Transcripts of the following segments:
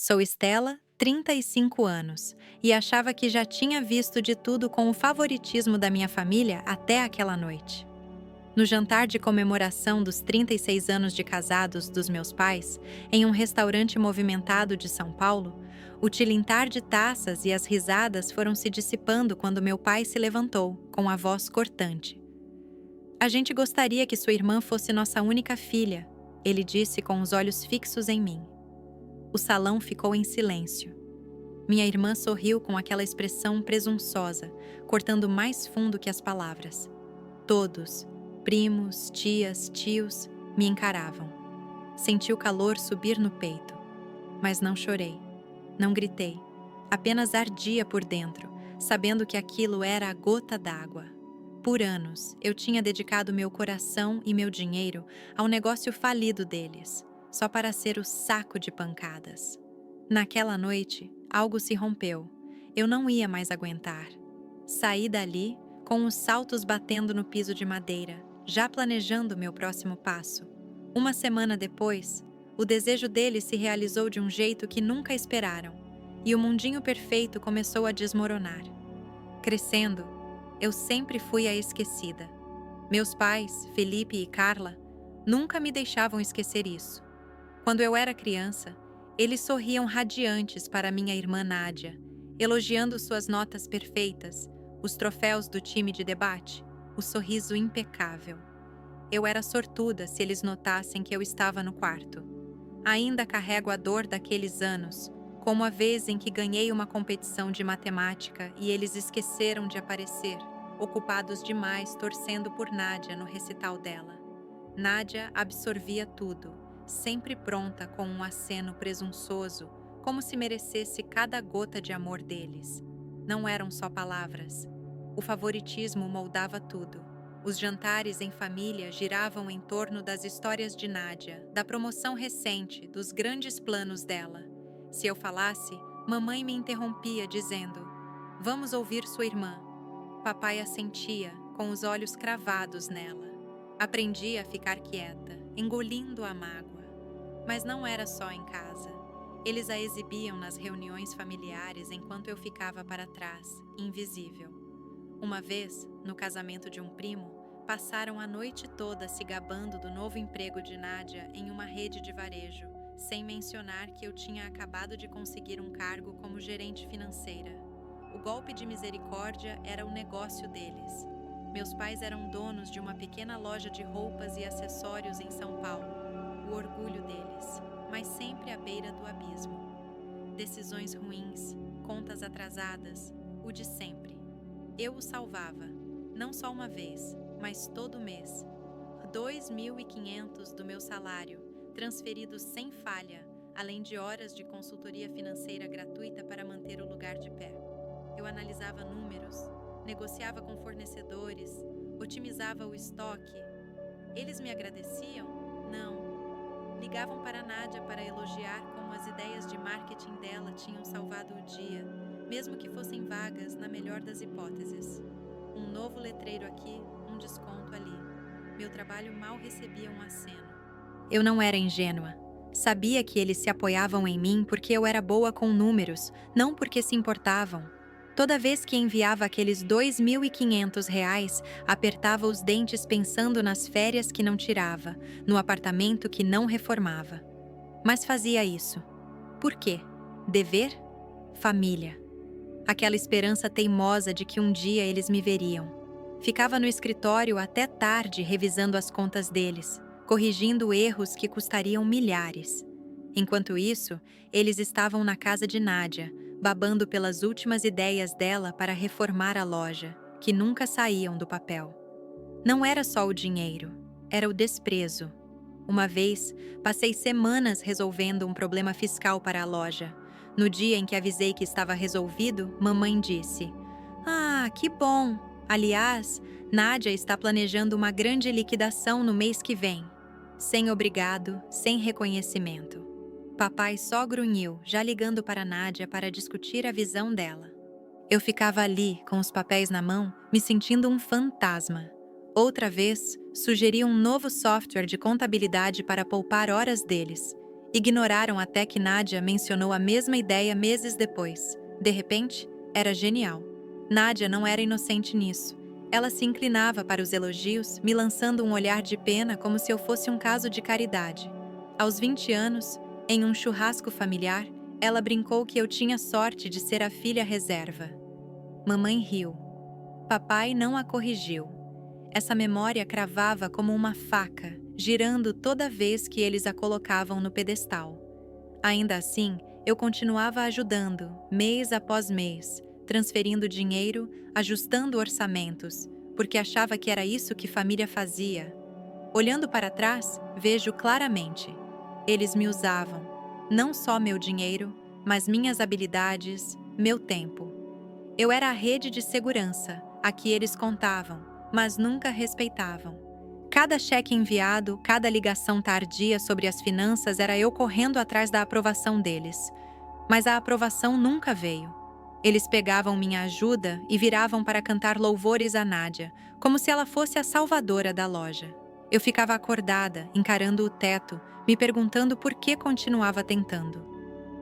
Sou Estela, 35 anos, e achava que já tinha visto de tudo com o favoritismo da minha família até aquela noite. No jantar de comemoração dos 36 anos de casados dos meus pais, em um restaurante movimentado de São Paulo, o tilintar de taças e as risadas foram se dissipando quando meu pai se levantou, com a voz cortante. A gente gostaria que sua irmã fosse nossa única filha, ele disse com os olhos fixos em mim. O salão ficou em silêncio. Minha irmã sorriu com aquela expressão presunçosa, cortando mais fundo que as palavras. Todos, primos, tias, tios, me encaravam. Senti o calor subir no peito. Mas não chorei. Não gritei. Apenas ardia por dentro, sabendo que aquilo era a gota d'água. Por anos, eu tinha dedicado meu coração e meu dinheiro ao negócio falido deles, só para ser o saco de pancadas. Naquela noite, algo se rompeu. Eu não ia mais aguentar. Saí dali, com os saltos batendo no piso de madeira, já planejando meu próximo passo. Uma semana depois, o desejo deles se realizou de um jeito que nunca esperaram, e o mundinho perfeito começou a desmoronar. Crescendo, eu sempre fui a esquecida. Meus pais, Felipe e Carla, nunca me deixavam esquecer isso. Quando eu era criança, eles sorriam radiantes para minha irmã Nádia, elogiando suas notas perfeitas, os troféus do time de debate, o sorriso impecável. Eu era sortuda se eles notassem que eu estava no quarto. Ainda carrego a dor daqueles anos, como a vez em que ganhei uma competição de matemática e eles esqueceram de aparecer, ocupados demais torcendo por Nádia no recital dela. Nádia absorvia tudo, sempre pronta com um aceno presunçoso, como se merecesse cada gota de amor deles. Não eram só palavras. O favoritismo moldava tudo. Os jantares em família giravam em torno das histórias de Nádia, da promoção recente, dos grandes planos dela. Se eu falasse, mamãe me interrompia dizendo: "Vamos ouvir sua irmã." Papai assentia, com os olhos cravados nela. Aprendi a ficar quieta, engolindo a mágoa. Mas não era só em casa. Eles a exibiam nas reuniões familiares enquanto eu ficava para trás, invisível. Uma vez, no casamento de um primo, passaram a noite toda se gabando do novo emprego de Nádia em uma rede de varejo, sem mencionar que eu tinha acabado de conseguir um cargo como gerente financeira. O golpe de misericórdia era o negócio deles. Meus pais eram donos de uma pequena loja de roupas e acessórios em São Paulo, o orgulho deles, mas sempre à beira do abismo. Decisões ruins, contas atrasadas, o de sempre. Eu o salvava, não só uma vez, mas todo mês. 2.500 do meu salário, transferidos sem falha, além de horas de consultoria financeira gratuita para manter o lugar de pé. Eu analisava números, negociava com fornecedores, otimizava o estoque. Eles me agradeciam? Não. Ligavam para Nádia para elogiar como as ideias de marketing dela tinham salvado o dia, mesmo que fossem vagas na melhor das hipóteses. Um novo letreiro aqui, um desconto ali. Meu trabalho mal recebia um aceno. Eu não era ingênua. Sabia que eles se apoiavam em mim porque eu era boa com números, não porque se importavam. Toda vez que enviava aqueles R$ 2.500, apertava os dentes pensando nas férias que não tirava, no apartamento que não reformava. Mas fazia isso. Por quê? Dever? Família. Aquela esperança teimosa de que um dia eles me veriam. Ficava no escritório até tarde revisando as contas deles, corrigindo erros que custariam milhares. Enquanto isso, eles estavam na casa de Nádia, babando pelas últimas ideias dela para reformar a loja, que nunca saíam do papel. Não era só o dinheiro, era o desprezo. Uma vez, passei semanas resolvendo um problema fiscal para a loja. No dia em que avisei que estava resolvido, mamãe disse: "Ah, que bom! Aliás, Nádia está planejando uma grande liquidação no mês que vem." Sem obrigado, sem reconhecimento. Papai só grunhiu, já ligando para Nádia para discutir a visão dela. Eu ficava ali, com os papéis na mão, me sentindo um fantasma. Outra vez, sugeri um novo software de contabilidade para poupar horas deles. Ignoraram até que Nádia mencionou a mesma ideia meses depois. De repente, era genial. Nádia não era inocente nisso. Ela se inclinava para os elogios, me lançando um olhar de pena como se eu fosse um caso de caridade. Aos 20 anos, em um churrasco familiar, ela brincou que eu tinha sorte de ser a filha reserva. Mamãe riu. Papai não a corrigiu. Essa memória cravava como uma faca, girando toda vez que eles a colocavam no pedestal. Ainda assim, eu continuava ajudando, mês após mês, transferindo dinheiro, ajustando orçamentos, porque achava que era isso que família fazia. Olhando para trás, vejo claramente. Eles me usavam, não só meu dinheiro, mas minhas habilidades, meu tempo. Eu era a rede de segurança, a que eles contavam, mas nunca respeitavam. Cada cheque enviado, cada ligação tardia sobre as finanças era eu correndo atrás da aprovação deles. Mas a aprovação nunca veio. Eles pegavam minha ajuda e viravam para cantar louvores a Nádia, como se ela fosse a salvadora da loja. Eu ficava acordada, encarando o teto, me perguntando por que continuava tentando.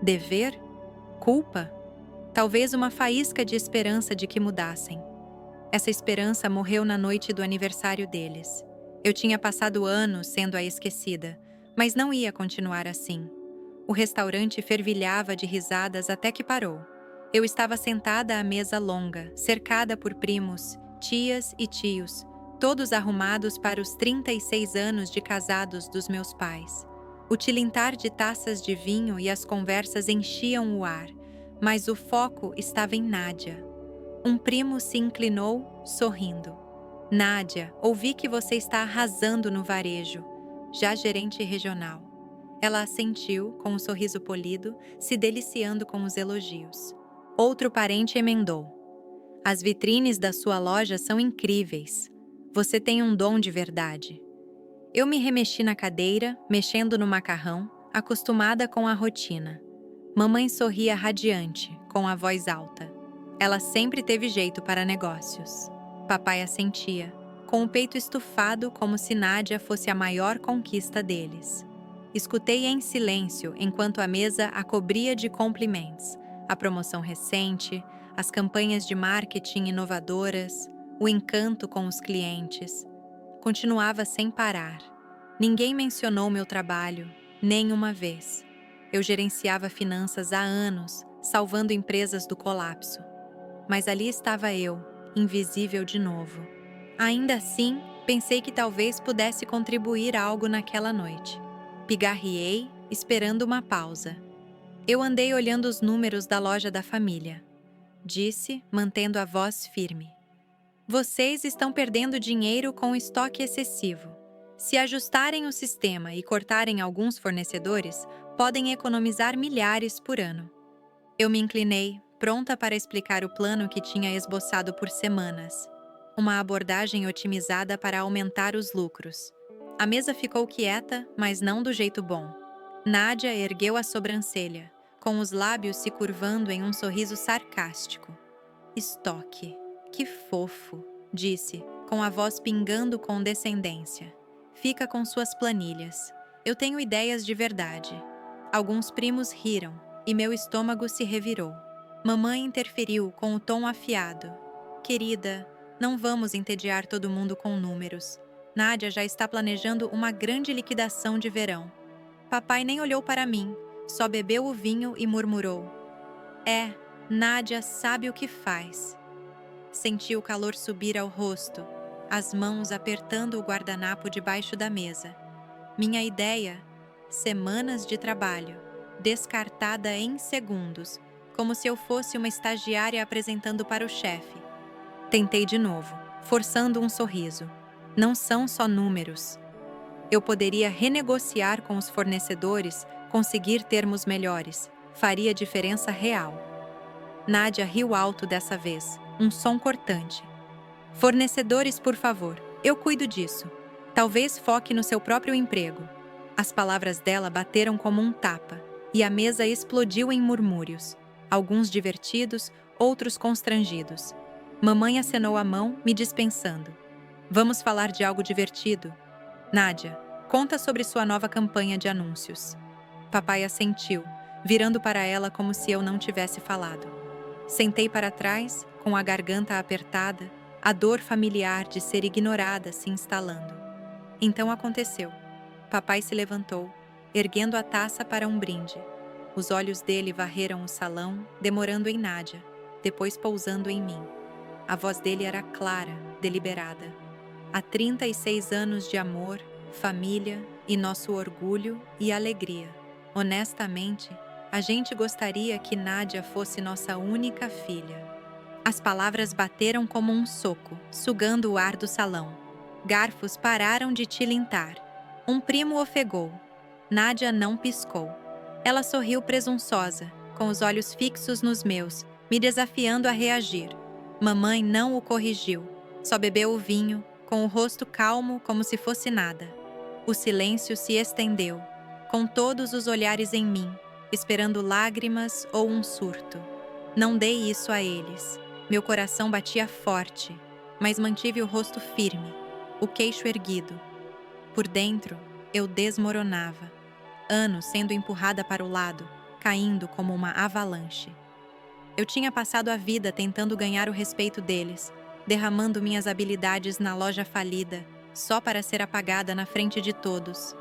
Dever? Culpa? Talvez uma faísca de esperança de que mudassem. Essa esperança morreu na noite do aniversário deles. Eu tinha passado anos sendo a esquecida, mas não ia continuar assim. O restaurante fervilhava de risadas até que parou. Eu estava sentada à mesa longa, cercada por primos, tias e tios, todos arrumados para os 36 anos de casados dos meus pais. O tilintar de taças de vinho e as conversas enchiam o ar, mas o foco estava em Nádia. Um primo se inclinou, sorrindo. Nádia, ouvi que você está arrasando no varejo, já gerente regional. Ela assentiu, com um sorriso polido, se deliciando com os elogios. Outro parente emendou. As vitrines da sua loja são incríveis. Você tem um dom de verdade. Eu me remexi na cadeira, mexendo no macarrão, acostumada com a rotina. Mamãe sorria radiante, com a voz alta. Ela sempre teve jeito para negócios. Papai assentia, com o peito estufado como se Nádia fosse a maior conquista deles. Escutei em silêncio enquanto a mesa a cobria de cumprimentos, a promoção recente, as campanhas de marketing inovadoras, o encanto com os clientes. Continuava sem parar. Ninguém mencionou meu trabalho, nem uma vez. Eu gerenciava finanças há anos, salvando empresas do colapso. Mas ali estava eu, invisível de novo. Ainda assim, pensei que talvez pudesse contribuir algo naquela noite. Pigarriei, esperando uma pausa. Eu andei olhando os números da loja da família. Disse, mantendo a voz firme. Vocês estão perdendo dinheiro com estoque excessivo. Se ajustarem o sistema e cortarem alguns fornecedores, podem economizar milhares por ano. Eu me inclinei, pronta para explicar o plano que tinha esboçado por semanas. Uma abordagem otimizada para aumentar os lucros. A mesa ficou quieta, mas não do jeito bom. Nádia ergueu a sobrancelha, com os lábios se curvando em um sorriso sarcástico. Estoque. Que fofo, disse, com a voz pingando com descendência. Fica com suas planilhas. Eu tenho ideias de verdade. Alguns primos riram, e meu estômago se revirou. Mamãe interferiu com o tom afiado. Querida, não vamos entediar todo mundo com números. Nádia já está planejando uma grande liquidação de verão. Papai nem olhou para mim, só bebeu o vinho e murmurou. Nádia sabe o que faz. Senti o calor subir ao rosto, as mãos apertando o guardanapo debaixo da mesa. Minha ideia, semanas de trabalho, descartada em segundos, como se eu fosse uma estagiária apresentando para o chefe. Tentei de novo, forçando um sorriso. Não são só números. Eu poderia renegociar com os fornecedores, conseguir termos melhores. Faria diferença real. Nádia riu alto dessa vez, um som cortante. Fornecedores, por favor, eu cuido disso. Talvez foque no seu próprio emprego. As palavras dela bateram como um tapa, e a mesa explodiu em murmúrios, alguns divertidos, outros constrangidos. Mamãe acenou a mão, me dispensando. Vamos falar de algo divertido. Nádia, conta sobre sua nova campanha de anúncios. Papai assentiu, virando para ela como se eu não tivesse falado. Sentei para trás, com a garganta apertada, a dor familiar de ser ignorada se instalando. Então aconteceu. Papai se levantou, erguendo a taça para um brinde. Os olhos dele varreram o salão, demorando em Nádia, depois pousando em mim. A voz dele era clara, deliberada. Há 36 anos de amor, família e nosso orgulho e alegria. Honestamente, a gente gostaria que Nádia fosse nossa única filha. As palavras bateram como um soco, sugando o ar do salão. Garfos pararam de tilintar. Um primo ofegou. Nádia não piscou. Ela sorriu presunçosa, com os olhos fixos nos meus, me desafiando a reagir. Mamãe não o corrigiu. Só bebeu o vinho, com o rosto calmo como se fosse nada. O silêncio se estendeu, com todos os olhares em mim, esperando lágrimas ou um surto. Não dei isso a eles. Meu coração batia forte, mas mantive o rosto firme, o queixo erguido. Por dentro, eu desmoronava. Anos sendo empurrada para o lado, caindo como uma avalanche. Eu tinha passado a vida tentando ganhar o respeito deles, derramando minhas habilidades na loja falida, só para ser apagada na frente de todos.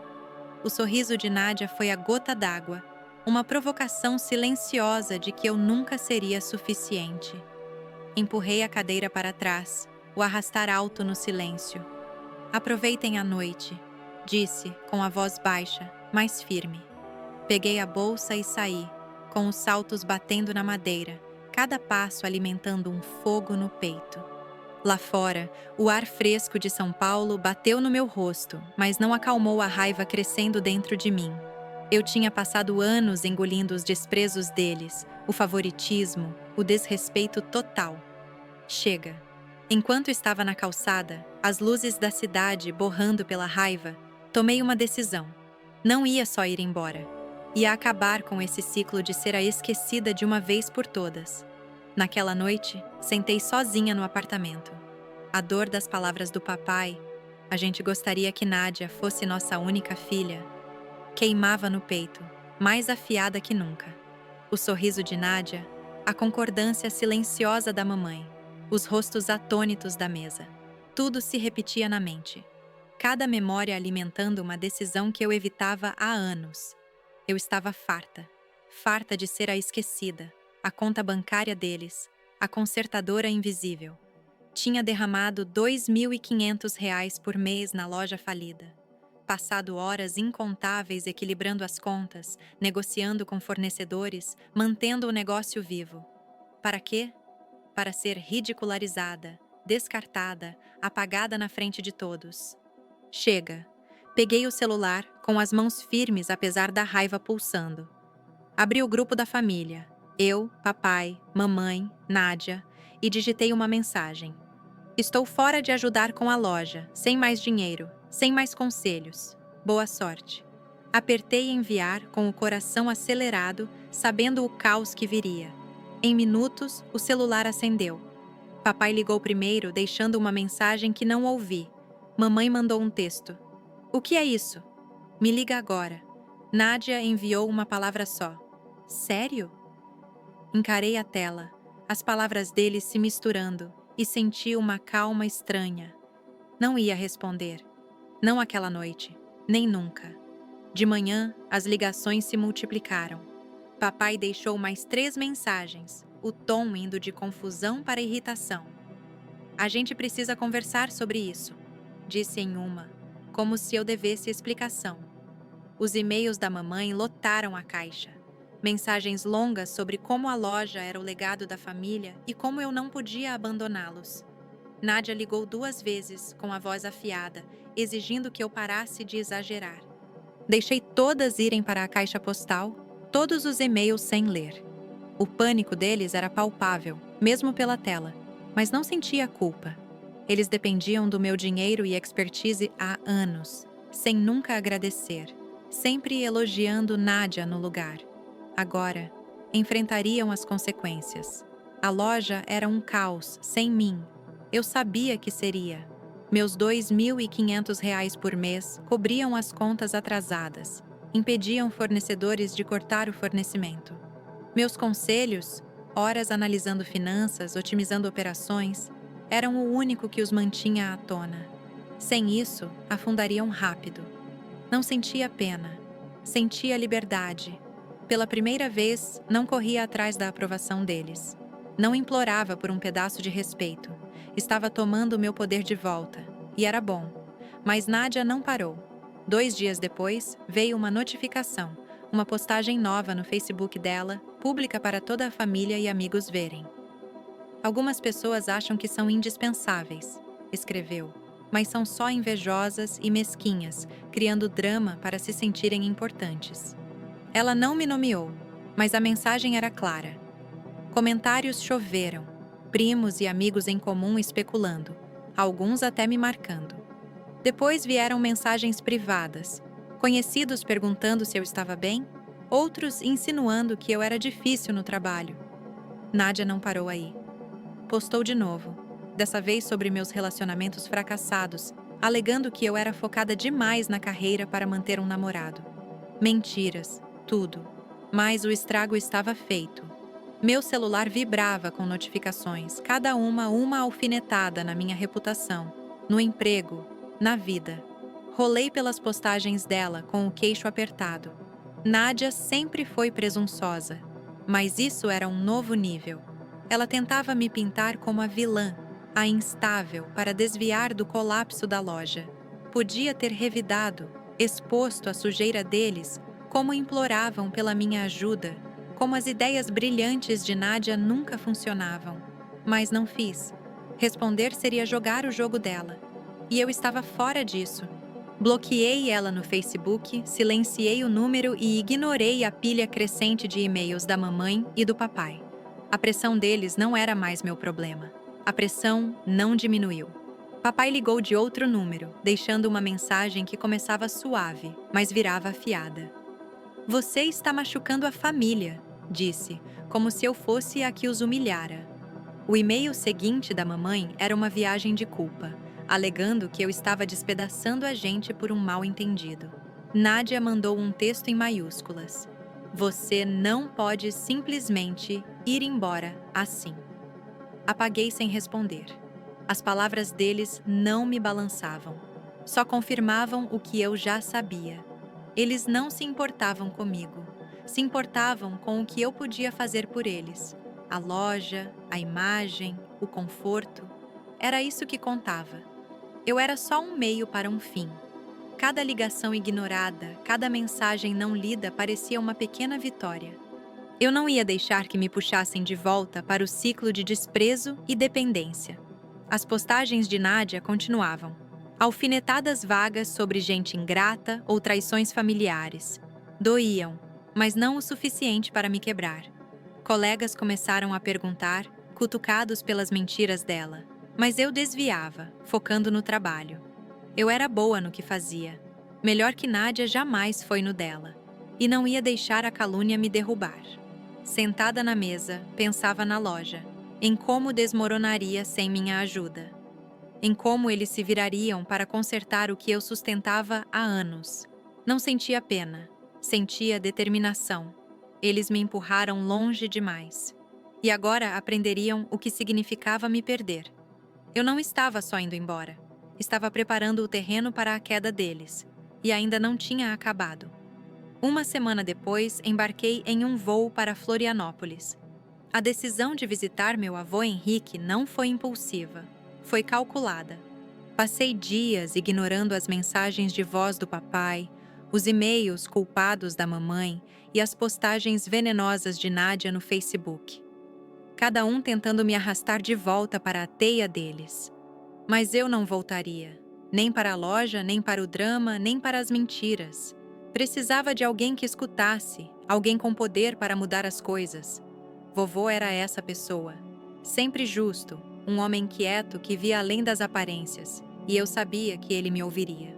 O sorriso de Nádia foi a gota d'água, uma provocação silenciosa de que eu nunca seria suficiente. Empurrei a cadeira para trás, o arrastar alto no silêncio. Aproveitem a noite, disse, com a voz baixa, mas firme. Peguei a bolsa e saí, com os saltos batendo na madeira, cada passo alimentando um fogo no peito. Lá fora, o ar fresco de São Paulo bateu no meu rosto, mas não acalmou a raiva crescendo dentro de mim. Eu tinha passado anos engolindo os desprezos deles, o favoritismo, o desrespeito total. Chega. Enquanto estava na calçada, as luzes da cidade borrando pela raiva, tomei uma decisão. Não ia só ir embora. Ia acabar com esse ciclo de ser a esquecida de uma vez por todas. Naquela noite, sentei sozinha no apartamento. A dor das palavras do papai, a gente gostaria que Nádia fosse nossa única filha, queimava no peito, mais afiada que nunca. O sorriso de Nádia, a concordância silenciosa da mamãe, os rostos atônitos da mesa. Tudo se repetia na mente. Cada memória alimentando uma decisão que eu evitava há anos. Eu estava farta. Farta de ser a esquecida, a conta bancária deles, a consertadora invisível. Tinha derramado R$ 2.500 por mês na loja falida. Passado horas incontáveis equilibrando as contas, negociando com fornecedores, mantendo o negócio vivo. Para quê? Para ser ridicularizada, descartada, apagada na frente de todos. Chega. Peguei o celular, com as mãos firmes apesar da raiva pulsando. Abri o grupo da família, eu, papai, mamãe, Nádia, e digitei uma mensagem. Estou fora de ajudar com a loja, sem mais dinheiro, sem mais conselhos. Boa sorte. Apertei enviar com o coração acelerado, sabendo o caos que viria. Em minutos, o celular acendeu. Papai ligou primeiro, deixando uma mensagem que não ouvi. Mamãe mandou um texto. O que é isso? Me liga agora. Nádia enviou uma palavra só. Sério? Encarei a tela, as palavras dele se misturando, e senti uma calma estranha. Não ia responder. Não aquela noite, nem nunca. De manhã, as ligações se multiplicaram. Papai deixou mais 3 mensagens, o tom indo de confusão para irritação. A gente precisa conversar sobre isso, disse em uma, como se eu devesse explicação. Os e-mails da mamãe lotaram a caixa. Mensagens longas sobre como a loja era o legado da família e como eu não podia abandoná-los. Nádia ligou 2 vezes, com a voz afiada, exigindo que eu parasse de exagerar. Deixei todas irem para a caixa postal, todos os e-mails sem ler. O pânico deles era palpável, mesmo pela tela, mas não sentia culpa. Eles dependiam do meu dinheiro e expertise há anos, sem nunca agradecer, sempre elogiando Nádia no lugar. Agora, enfrentariam as consequências. A loja era um caos, sem mim. Eu sabia que seria. Meus R$ 2.500 por mês cobriam as contas atrasadas. impediam fornecedores de cortar o fornecimento. Meus conselhos, horas analisando finanças, otimizando operações, eram o único que os mantinha à tona. Sem isso, afundariam rápido. Não sentia pena, sentia liberdade. Pela primeira vez, não corria atrás da aprovação deles. Não implorava por um pedaço de respeito. Estava tomando o meu poder de volta. E era bom. Mas Nádia não parou. 2 dias depois, veio uma notificação, uma postagem nova no Facebook dela, pública para toda a família e amigos verem. Algumas pessoas acham que são indispensáveis, escreveu, mas são só invejosas e mesquinhas, criando drama para se sentirem importantes. Ela não me nomeou, mas a mensagem era clara. Comentários choveram, primos e amigos em comum especulando, alguns até me marcando. Depois vieram mensagens privadas, conhecidos perguntando se eu estava bem, outros insinuando que eu era difícil no trabalho. Nádia não parou aí. Postou de novo, dessa vez sobre meus relacionamentos fracassados, alegando que eu era focada demais na carreira para manter um namorado. Mentiras, tudo. Mas o estrago estava feito. Meu celular vibrava com notificações, cada uma alfinetada na minha reputação, no emprego, na vida. Rolei pelas postagens dela com o queixo apertado. Nádia sempre foi presunçosa, mas isso era um novo nível. Ela tentava me pintar como a vilã, a instável, para desviar do colapso da loja. Podia ter revidado, exposto a sujeira deles, como imploravam pela minha ajuda, como as ideias brilhantes de Nádia nunca funcionavam. Mas não fiz. Responder seria jogar o jogo dela. E eu estava fora disso. Bloqueei ela no Facebook, silenciei o número e ignorei a pilha crescente de e-mails da mamãe e do papai. A pressão deles não era mais meu problema. A pressão não diminuiu. Papai ligou de outro número, deixando uma mensagem que começava suave, mas virava afiada. "Você está machucando a família", disse, como se eu fosse a que os humilhara. O e-mail seguinte da mamãe era uma viagem de culpa, alegando que eu estava despedaçando a gente por um mal-entendido. Nádia mandou um texto em maiúsculas. "Você não pode simplesmente ir embora assim." Apaguei sem responder. As palavras deles não me balançavam. Só confirmavam o que eu já sabia. Eles não se importavam comigo. Se importavam com o que eu podia fazer por eles. A loja, a imagem, o conforto. Era isso que contava. Eu era só um meio para um fim. Cada ligação ignorada, cada mensagem não lida parecia uma pequena vitória. Eu não ia deixar que me puxassem de volta para o ciclo de desprezo e dependência. As postagens de Nádia continuavam. Alfinetadas vagas sobre gente ingrata ou traições familiares. Doíam, mas não o suficiente para me quebrar. Colegas começaram a perguntar, cutucados pelas mentiras dela. Mas eu desviava, focando no trabalho. Eu era boa no que fazia. Melhor que Nádia jamais foi no dela. E não ia deixar a calúnia me derrubar. Sentada na mesa, pensava na loja, em como desmoronaria sem minha ajuda. Em como eles se virariam para consertar o que eu sustentava há anos. Não sentia pena, sentia determinação. Eles me empurraram longe demais. E agora aprenderiam o que significava me perder. Eu não estava só indo embora. Estava preparando o terreno para a queda deles. E ainda não tinha acabado. Uma semana depois, embarquei em um voo para Florianópolis. A decisão de visitar meu avô Henrique não foi impulsiva. Foi calculada. Passei dias ignorando as mensagens de voz do papai, os e-mails culpados da mamãe e as postagens venenosas de Nádia no Facebook. Cada um tentando me arrastar de volta para a teia deles. Mas eu não voltaria. Nem para a loja, nem para o drama, nem para as mentiras. Precisava de alguém que escutasse, alguém com poder para mudar as coisas. Vovô era essa pessoa. Sempre justo, um homem quieto que via além das aparências, e eu sabia que ele me ouviria.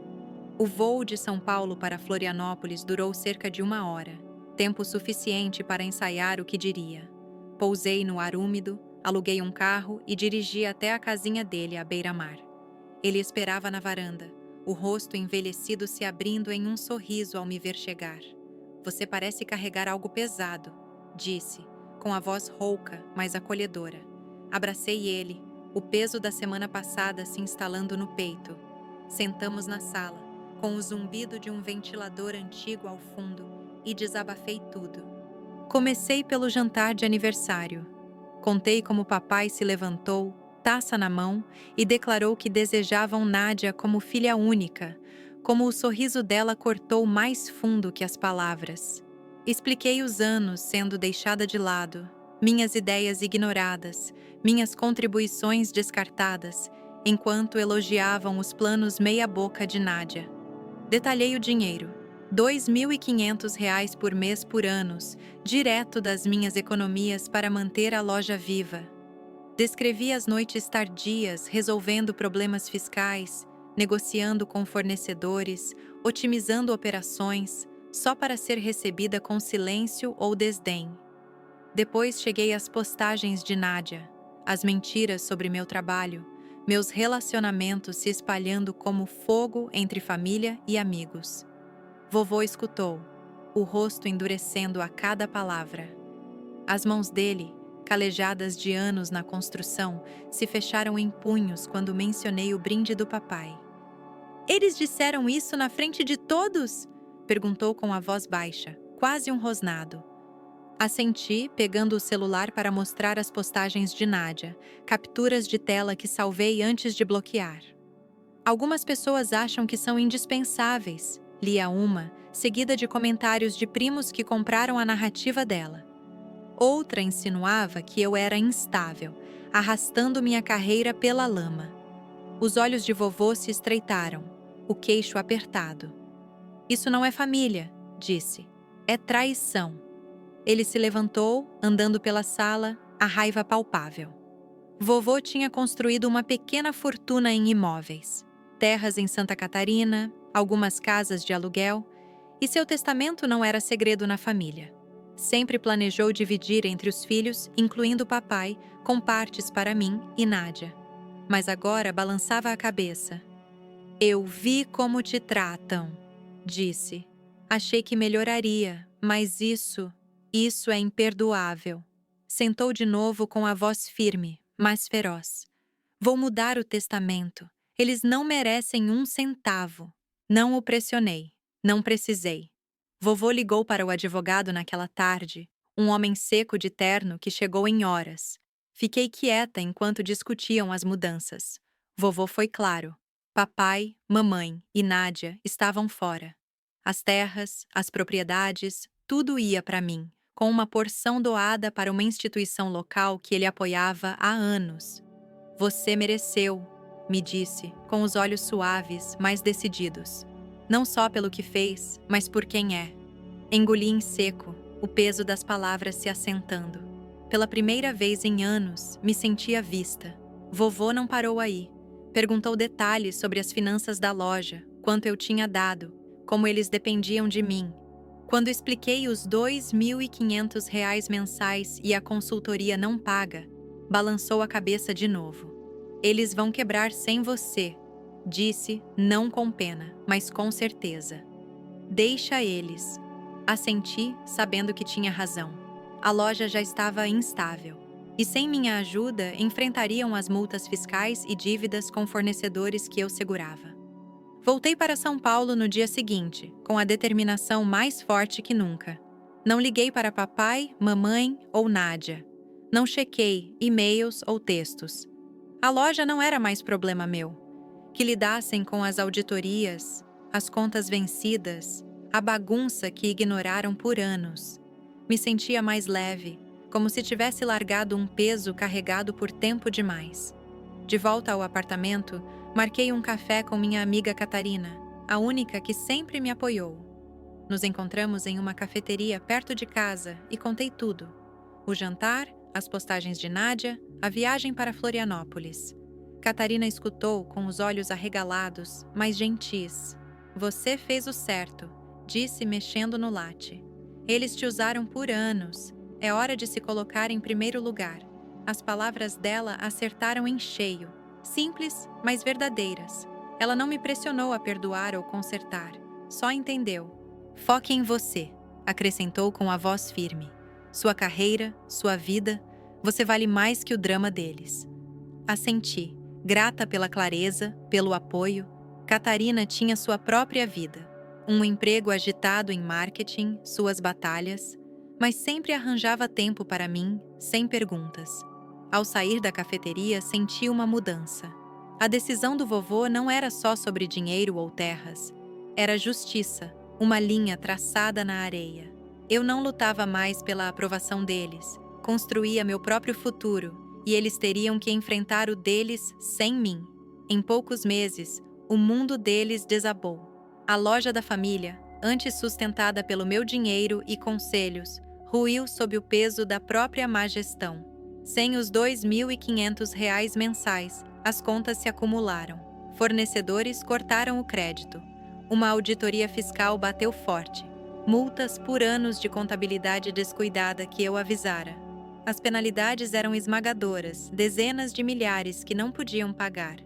O voo de São Paulo para Florianópolis durou cerca de 1 hora, tempo suficiente para ensaiar o que diria. Pousei no ar úmido, aluguei um carro e dirigi até a casinha dele à beira-mar. Ele esperava na varanda, o rosto envelhecido se abrindo em um sorriso ao me ver chegar. Você parece carregar algo pesado, disse, com a voz rouca, mas acolhedora. Abracei ele, o peso da semana passada se instalando no peito. Sentamos na sala, com o zumbido de um ventilador antigo ao fundo, e desabafei tudo. Comecei pelo jantar de aniversário. Contei como papai se levantou, taça na mão, e declarou que desejavam Nádia como filha única, como o sorriso dela cortou mais fundo que as palavras. Expliquei os anos sendo deixada de lado, minhas ideias ignoradas, minhas contribuições descartadas, enquanto elogiavam os planos meia-boca de Nádia. Detalhei o dinheiro, R$ 2.500 por mês por anos, direto das minhas economias para manter a loja viva. Descrevi as noites tardias resolvendo problemas fiscais, negociando com fornecedores, otimizando operações, só para ser recebida com silêncio ou desdém. Depois cheguei às postagens de Nádia, as mentiras sobre meu trabalho, meus relacionamentos se espalhando como fogo entre família e amigos. Vovô escutou, o rosto endurecendo a cada palavra. As mãos dele, calejadas de anos na construção, se fecharam em punhos quando mencionei o brinde do papai. "Eles disseram isso na frente de todos?" perguntou com a voz baixa, quase um rosnado. Assenti, pegando o celular para mostrar as postagens de Nádia, capturas de tela que salvei antes de bloquear. "Algumas pessoas acham que são indispensáveis", lia uma, seguida de comentários de primos que compraram a narrativa dela. Outra insinuava que eu era instável, arrastando minha carreira pela lama. Os olhos de vovô se estreitaram, o queixo apertado. "Isso não é família", disse. "É traição." Ele se levantou, andando pela sala, a raiva palpável. Vovô tinha construído uma pequena fortuna em imóveis, terras em Santa Catarina, algumas casas de aluguel, e seu testamento não era segredo na família. Sempre planejou dividir entre os filhos, incluindo o papai, com partes para mim e Nádia. Mas agora balançava a cabeça. "Eu vi como te tratam", disse. "Achei que melhoraria, mas isso é imperdoável." Sentou de novo com a voz firme, mas feroz. "Vou mudar o testamento. Eles não merecem um centavo." Não o pressionei. Não precisei. Vovô ligou para o advogado naquela tarde, um homem seco de terno que chegou em horas. Fiquei quieta enquanto discutiam as mudanças. Vovô foi claro. Papai, mamãe e Nádia estavam fora. As terras, as propriedades, tudo ia para mim, com uma porção doada para uma instituição local que ele apoiava há anos. "Você mereceu", me disse, com os olhos suaves, mas decididos. Não só pelo que fez, mas por quem é. Engoli em seco, o peso das palavras se assentando. Pela primeira vez em anos, me sentia vista. Vovô não parou aí. Perguntou detalhes sobre as finanças da loja, quanto eu tinha dado, como eles dependiam de mim. Quando expliquei os R$ 2.500 mensais e a consultoria não paga, balançou a cabeça de novo. "Eles vão quebrar sem você", disse, não com pena, mas com certeza. "Deixa eles." Assenti, sabendo que tinha razão. A loja já estava instável. E sem minha ajuda, enfrentariam as multas fiscais e dívidas com fornecedores que eu segurava. Voltei para São Paulo no dia seguinte, com a determinação mais forte que nunca. Não liguei para papai, mamãe ou Nádia. Não chequei e-mails ou textos. A loja não era mais problema meu. Que lidassem com as auditorias, as contas vencidas, a bagunça que ignoraram por anos. Me sentia mais leve, como se tivesse largado um peso carregado por tempo demais. De volta ao apartamento, marquei um café com minha amiga Catarina, a única que sempre me apoiou. Nos encontramos em uma cafeteria perto de casa e contei tudo. O jantar, as postagens de Nádia, a viagem para Florianópolis. Catarina escutou com os olhos arregalados, mas gentis. "Você fez o certo", disse mexendo no latte. "Eles te usaram por anos. É hora de se colocar em primeiro lugar." As palavras dela acertaram em cheio, simples, mas verdadeiras. Ela não me pressionou a perdoar ou consertar, só entendeu. Foque em você, acrescentou com a voz firme. Sua carreira, sua vida, você vale mais que o drama deles. Assenti, grata pela clareza, pelo apoio. Catarina tinha sua própria vida. Um emprego agitado em marketing, suas batalhas, mas sempre arranjava tempo para mim, sem perguntas. Ao sair da cafeteria, senti uma mudança. A decisão do vovô não era só sobre dinheiro ou terras. Era justiça, uma linha traçada na areia. Eu não lutava mais pela aprovação deles. Construía meu próprio futuro, e eles teriam que enfrentar o deles sem mim. Em poucos meses, o mundo deles desabou. A loja da família, antes sustentada pelo meu dinheiro e conselhos, ruiu sob o peso da própria má gestão. Sem os R$ 2.500 mensais, as contas se acumularam. Fornecedores cortaram o crédito. Uma auditoria fiscal bateu forte. Multas por anos de contabilidade descuidada que eu avisara. As penalidades eram esmagadoras, dezenas de milhares que não podiam pagar.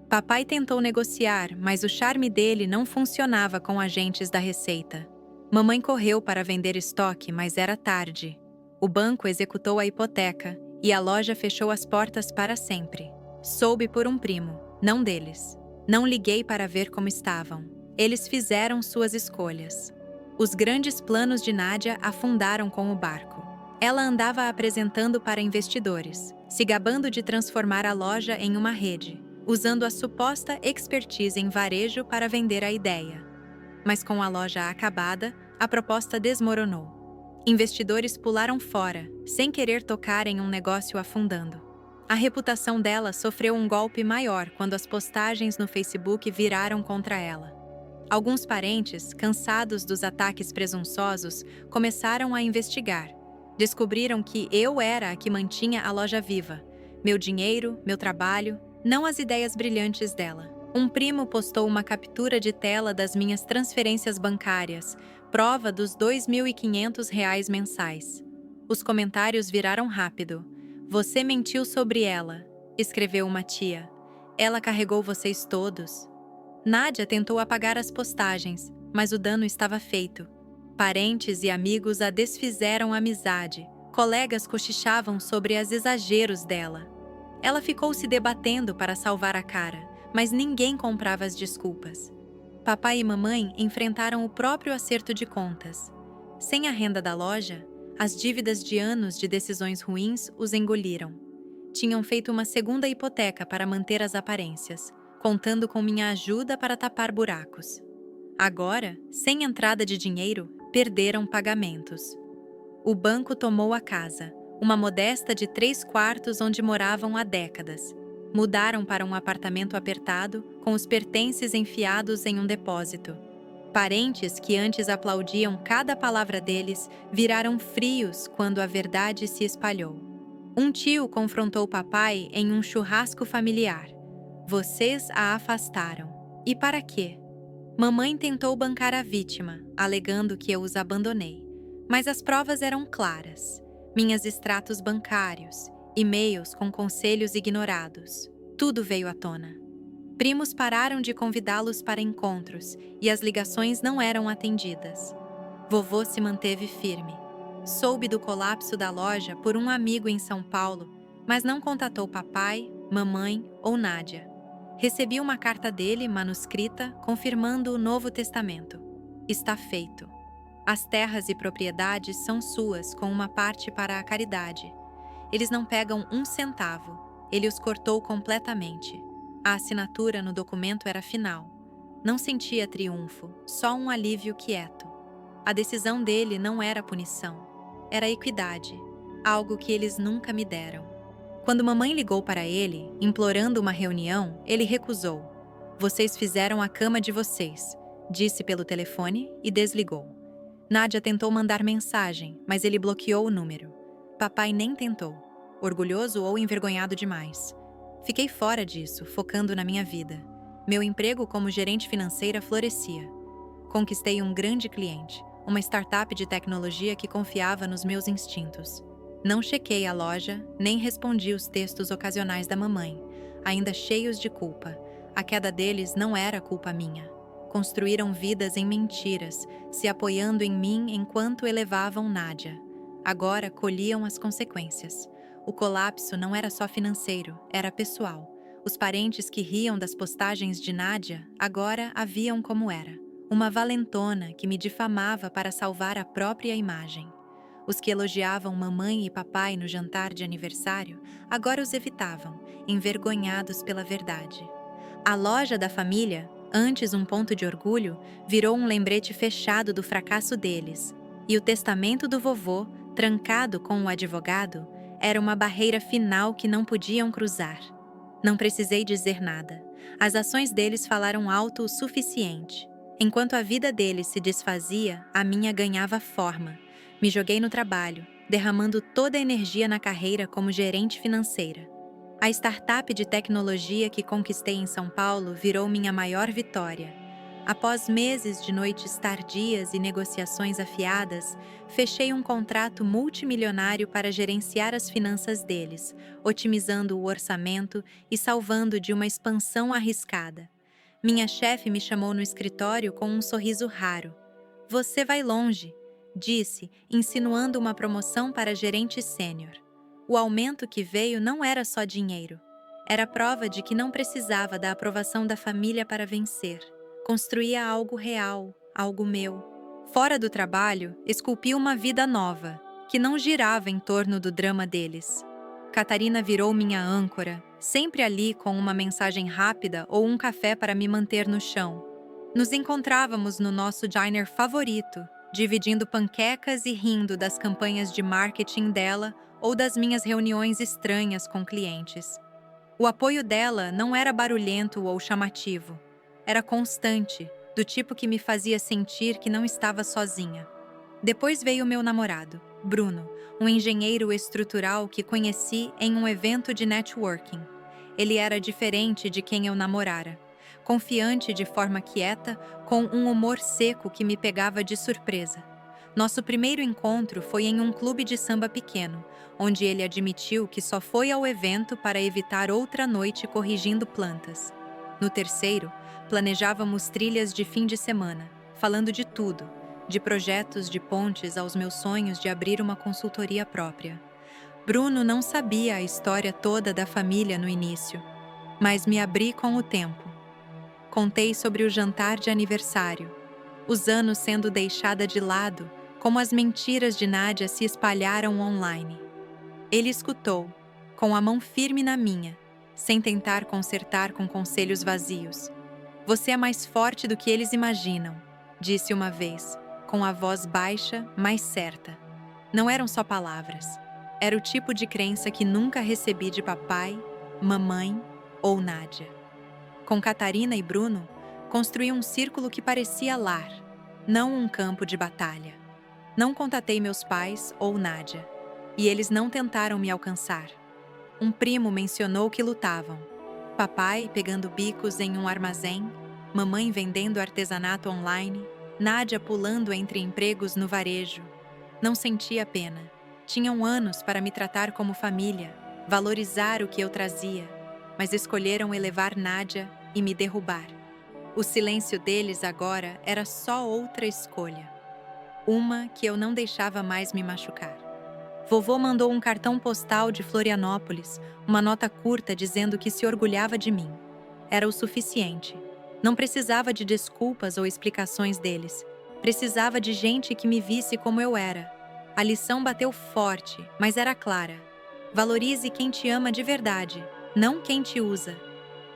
Papai tentou negociar, mas o charme dele não funcionava com agentes da Receita. Mamãe correu para vender estoque, mas era tarde. O banco executou a hipoteca e a loja fechou as portas para sempre. Soube por um primo, não deles. Não liguei para ver como estavam. Eles fizeram suas escolhas. Os grandes planos de Nádia afundaram com o barco. Ela andava apresentando para investidores, se gabando de transformar a loja em uma rede, usando a suposta expertise em varejo para vender a ideia. Mas com a loja acabada, a proposta desmoronou. Investidores pularam fora, sem querer tocar em um negócio afundando. A reputação dela sofreu um golpe maior quando as postagens no Facebook viraram contra ela. Alguns parentes, cansados dos ataques presunçosos, começaram a investigar. Descobriram que eu era a que mantinha a loja viva. Meu dinheiro, meu trabalho, não as ideias brilhantes dela. Um primo postou uma captura de tela das minhas transferências bancárias, prova dos R$ 2.500 mensais. Os comentários viraram rápido. Você mentiu sobre ela, escreveu uma tia. Ela carregou vocês todos. Nádia tentou apagar as postagens, mas o dano estava feito. Parentes e amigos a desfizeram a amizade. Colegas cochichavam sobre os exageros dela. Ela ficou se debatendo para salvar a cara, mas ninguém comprava as desculpas. Papai e mamãe enfrentaram o próprio acerto de contas. Sem a renda da loja, as dívidas de anos de decisões ruins os engoliram. Tinham feito uma segunda hipoteca para manter as aparências, contando com minha ajuda para tapar buracos. Agora, sem entrada de dinheiro, perderam pagamentos. O banco tomou a casa, uma modesta de 3 quartos onde moravam há décadas. Mudaram para um apartamento apertado, com os pertences enfiados em um depósito. Parentes que antes aplaudiam cada palavra deles viraram frios quando a verdade se espalhou. Um tio confrontou papai em um churrasco familiar. Vocês a afastaram. E para quê? Mamãe tentou bancar a vítima, alegando que eu os abandonei. Mas as provas eram claras. Minhas extratos bancários, e-mails com conselhos ignorados. Tudo veio à tona. Primos pararam de convidá-los para encontros e as ligações não eram atendidas. Vovô se manteve firme. Soube do colapso da loja por um amigo em São Paulo, mas não contatou papai, mamãe ou Nádia. Recebi uma carta dele, manuscrita, confirmando o Novo Testamento. Está feito. As terras e propriedades são suas, com uma parte para a caridade. Eles não pegam um centavo. Ele os cortou completamente. A assinatura no documento era final. Não sentia triunfo, só um alívio quieto. A decisão dele não era punição. Era equidade, algo que eles nunca me deram. Quando mamãe ligou para ele, implorando uma reunião, ele recusou. Vocês fizeram a cama de vocês, disse pelo telefone e desligou. Nádia tentou mandar mensagem, mas ele bloqueou o número. Papai nem tentou, orgulhoso ou envergonhado demais. Fiquei fora disso, focando na minha vida. Meu emprego como gerente financeira florescia. Conquistei um grande cliente, uma startup de tecnologia que confiava nos meus instintos. Não chequei a loja, nem respondi os textos ocasionais da mamãe, ainda cheios de culpa. A queda deles não era culpa minha. Construíram vidas em mentiras, se apoiando em mim enquanto elevavam Nádia. Agora colhiam as consequências. O colapso não era só financeiro, era pessoal. Os parentes que riam das postagens de Nádia agora a viam como era. Uma valentona que me difamava para salvar a própria imagem. Os que elogiavam mamãe e papai no jantar de aniversário agora os evitavam, envergonhados pela verdade. A loja da família, antes um ponto de orgulho, virou um lembrete fechado do fracasso deles. E o testamento do vovô, trancado com o advogado, era uma barreira final que não podiam cruzar. Não precisei dizer nada. As ações deles falaram alto o suficiente. Enquanto a vida deles se desfazia, a minha ganhava forma. Me joguei no trabalho, derramando toda a energia na carreira como gerente financeira. A startup de tecnologia que conquistei em São Paulo virou minha maior vitória. Após meses de noites tardias e negociações afiadas, fechei um contrato multimilionário para gerenciar as finanças deles, otimizando o orçamento e salvando de uma expansão arriscada. Minha chefe me chamou no escritório com um sorriso raro. "Você vai longe", disse, insinuando uma promoção para gerente sênior. O aumento que veio não era só dinheiro. Era prova de que não precisava da aprovação da família para vencer. Construía algo real, algo meu. Fora do trabalho, esculpi uma vida nova, que não girava em torno do drama deles. Catarina virou minha âncora, sempre ali com uma mensagem rápida ou um café para me manter no chão. Nos encontrávamos no nosso diner favorito, dividindo panquecas e rindo das campanhas de marketing dela ou das minhas reuniões estranhas com clientes. O apoio dela não era barulhento ou chamativo. Era constante, do tipo que me fazia sentir que não estava sozinha. Depois veio meu namorado, Bruno, um engenheiro estrutural que conheci em um evento de networking. Ele era diferente de quem eu namorara. Confiante de forma quieta, com um humor seco que me pegava de surpresa. Nosso primeiro encontro foi em um clube de samba pequeno, onde ele admitiu que só foi ao evento para evitar outra noite corrigindo plantas. No terceiro, planejávamos trilhas de fim de semana, falando de tudo, de projetos de pontes aos meus sonhos de abrir uma consultoria própria. Bruno não sabia a história toda da família no início, mas me abri com o tempo. Contei sobre o jantar de aniversário, os anos sendo deixada de lado, como as mentiras de Nádia se espalharam online. Ele escutou, com a mão firme na minha, sem tentar consertar com conselhos vazios. "Você é mais forte do que eles imaginam", disse uma vez, com a voz baixa, mas certa. Não eram só palavras. Era o tipo de crença que nunca recebi de papai, mamãe ou Nádia. Com Catarina e Bruno, construí um círculo que parecia lar, não um campo de batalha. Não contatei meus pais ou Nádia, e eles não tentaram me alcançar. Um primo mencionou que lutavam. Papai pegando bicos em um armazém, mamãe vendendo artesanato online, Nádia pulando entre empregos no varejo. Não sentia pena. Tinham anos para me tratar como família, valorizar o que eu trazia, mas escolheram elevar Nádia e me derrubar. O silêncio deles agora era só outra escolha. Uma que eu não deixava mais me machucar. Vovô mandou um cartão postal de Florianópolis, uma nota curta dizendo que se orgulhava de mim. Era o suficiente. Não precisava de desculpas ou explicações deles. Precisava de gente que me visse como eu era. A lição bateu forte, mas era clara. Valorize quem te ama de verdade, não quem te usa.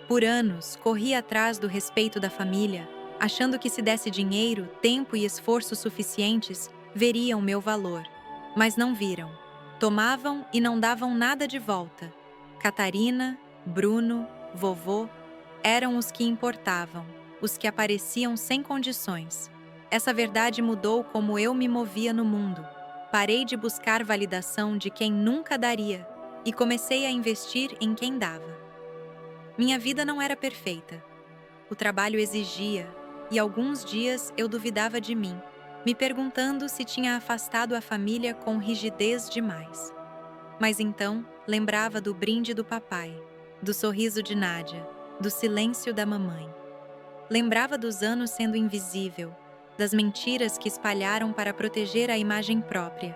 Por anos, corri atrás do respeito da família, achando que se desse dinheiro, tempo e esforço suficientes, veriam meu valor. Mas não viram. Tomavam e não davam nada de volta. Catarina, Bruno, vovô, eram os que importavam, os que apareciam sem condições. Essa verdade mudou como eu me movia no mundo. Parei de buscar validação de quem nunca daria e comecei a investir em quem dava. Minha vida não era perfeita. O trabalho exigia, e alguns dias eu duvidava de mim, me perguntando se tinha afastado a família com rigidez demais. Mas então lembrava do brinde do papai, do sorriso de Nádia, do silêncio da mamãe. Lembrava dos anos sendo invisível, das mentiras que espalharam para proteger a imagem própria.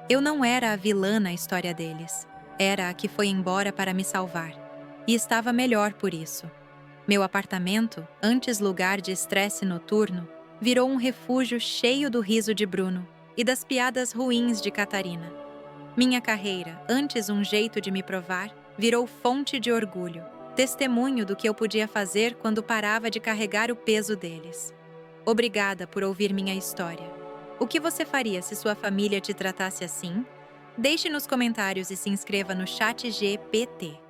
Eu não era a vilã na história deles. Era a que foi embora para me salvar. E estava melhor por isso. Meu apartamento, antes lugar de estresse noturno, virou um refúgio cheio do riso de Bruno e das piadas ruins de Catarina. Minha carreira, antes um jeito de me provar, virou fonte de orgulho, testemunho do que eu podia fazer quando parava de carregar o peso deles. Obrigada por ouvir minha história. O que você faria se sua família te tratasse assim? Deixe nos comentários e se inscreva no Chat GPT.